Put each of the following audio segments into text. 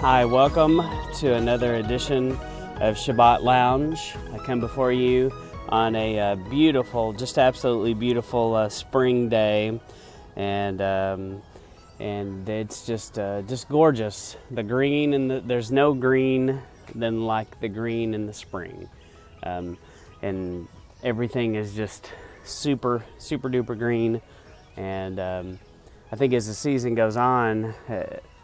Hi, welcome to another edition of Shabbat Lounge. I come before you on a beautiful, just absolutely beautiful spring day, and it's just gorgeous. The green and there's no green than like the green in the spring, and everything is just super duper green. And I think as the season goes on,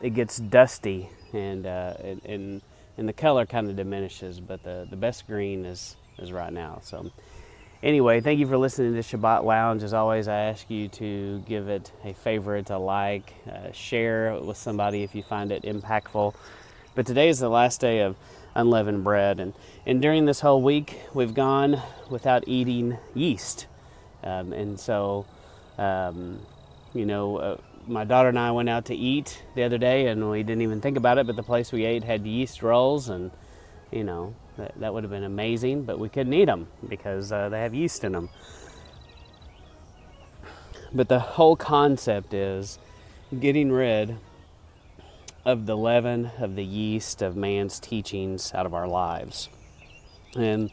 it gets dusty. And the color kind of diminishes, but the best green is right now. So anyway, thank you for listening to Shabbat Lounge. As always, I ask you to give it a favorite, a like, share it with somebody if you find it impactful. But today is the last day of unleavened bread, and during this whole week we've gone without eating yeast, and so my daughter and I went out to eat the other day, and we didn't even think about it, but the place we ate had yeast rolls, and that would have been amazing, but we couldn't eat them because they have yeast in them. But the whole concept is getting rid of the leaven, of the yeast of man's teachings out of our lives. And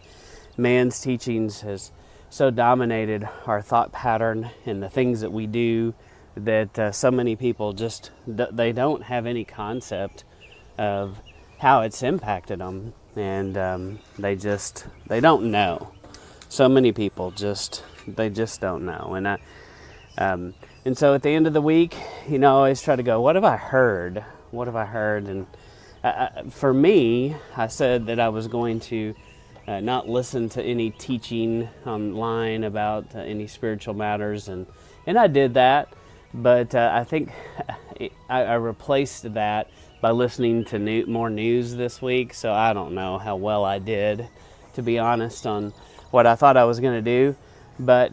man's teachings has so dominated our thought pattern and the things that we do that so many people just, they don't have any concept of how it's impacted them, and they don't know. So many people they just don't know. And so at the end of the week, I always try to go, what have I heard? What have I heard? And for me, I said that I was going to not listen to any teaching online about any spiritual matters, and I did that. But I think I replaced that by listening to more news this week, so I don't know how well I did, to be honest, on what I thought I was going to do. But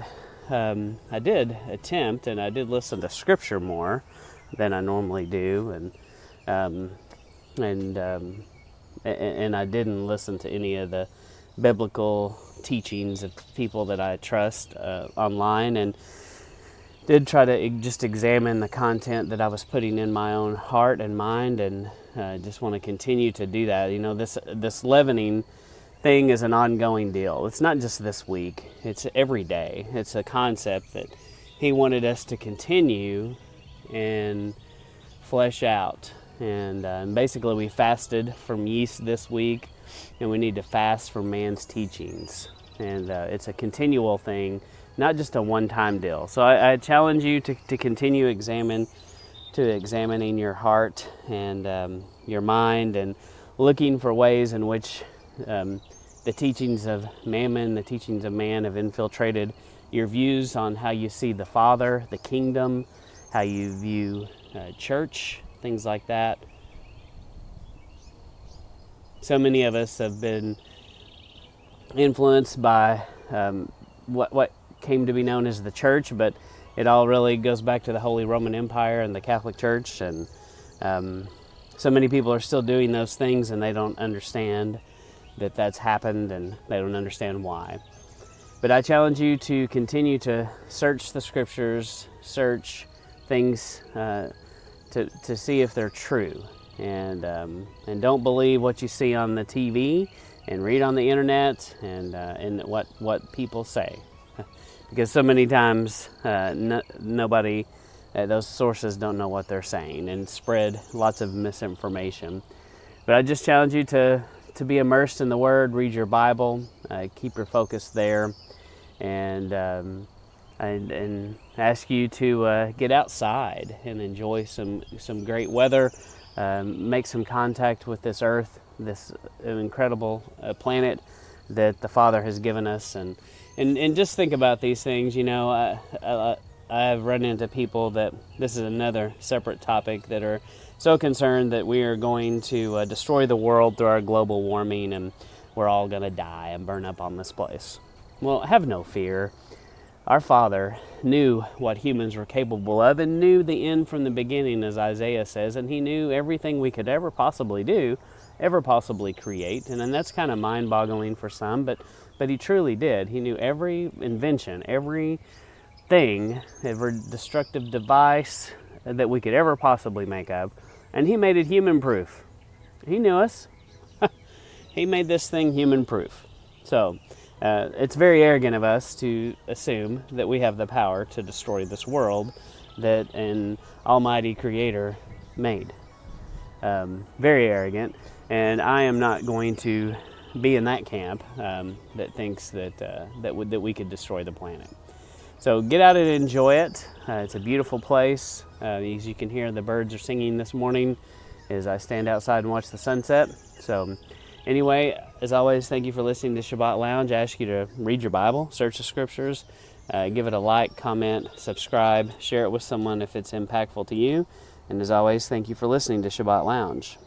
I did attempt, and I did listen to Scripture more than I normally do, and I didn't listen to any of the biblical teachings of people that I trust online, and did try to just examine the content that I was putting in my own heart and mind, and just want to continue to do that. This leavening thing is an ongoing deal. It's not just this week. It's every day. It's a concept that he wanted us to continue and flesh out. And basically we fasted from yeast this week, and we need to fast from man's teachings. And it's a continual thing, not just a one-time deal. So I challenge you to continue examining your heart and your mind, and looking for ways in which the teachings of mammon, the teachings of man have infiltrated your views on how you see the Father, the kingdom, how you view church, things like that. So many of us have been influenced by what came to be known as the church, but it all really goes back to the Holy Roman Empire and the Catholic Church, and so many people are still doing those things, and they don't understand that that's happened, and they don't understand why. But I challenge you to continue to search the Scriptures, search things to see if they're true, and don't believe what you see on the TV and read on the internet and what people say. Because so many times nobody, those sources don't know what they're saying, and spread lots of misinformation. But I just challenge you to be immersed in the Word, read your Bible, keep your focus there, and ask you to get outside and enjoy some great weather, make some contact with this earth, this incredible planet that the Father has given us, and just think about these things. I've run into people that, this is another separate topic, that are so concerned that we are going to destroy the world through our global warming, and we're all going to die and burn up on this place. Well, have no fear. Our Father knew what humans were capable of, and knew the end from the beginning, as Isaiah says, and he knew everything we could ever possibly do, ever possibly create. And then that's kind of mind-boggling for some, but he truly did. He knew every invention, every thing, every destructive device that we could ever possibly make up, and he made it human-proof. He knew us. He made this thing human-proof. So it's very arrogant of us to assume that we have the power to destroy this world that an almighty creator made. Very arrogant, and I am not going to be in that camp that thinks that we could destroy the planet. So get out and enjoy it. It's a beautiful place. As you can hear, the birds are singing this morning as I stand outside and watch the sunset. So anyway, as always, thank you for listening to Shabbat Lounge. I ask you to read your Bible, search the scriptures, give it a like, comment, subscribe, share it with someone if it's impactful to you. And as always, thank you for listening to Shabbat Lounge.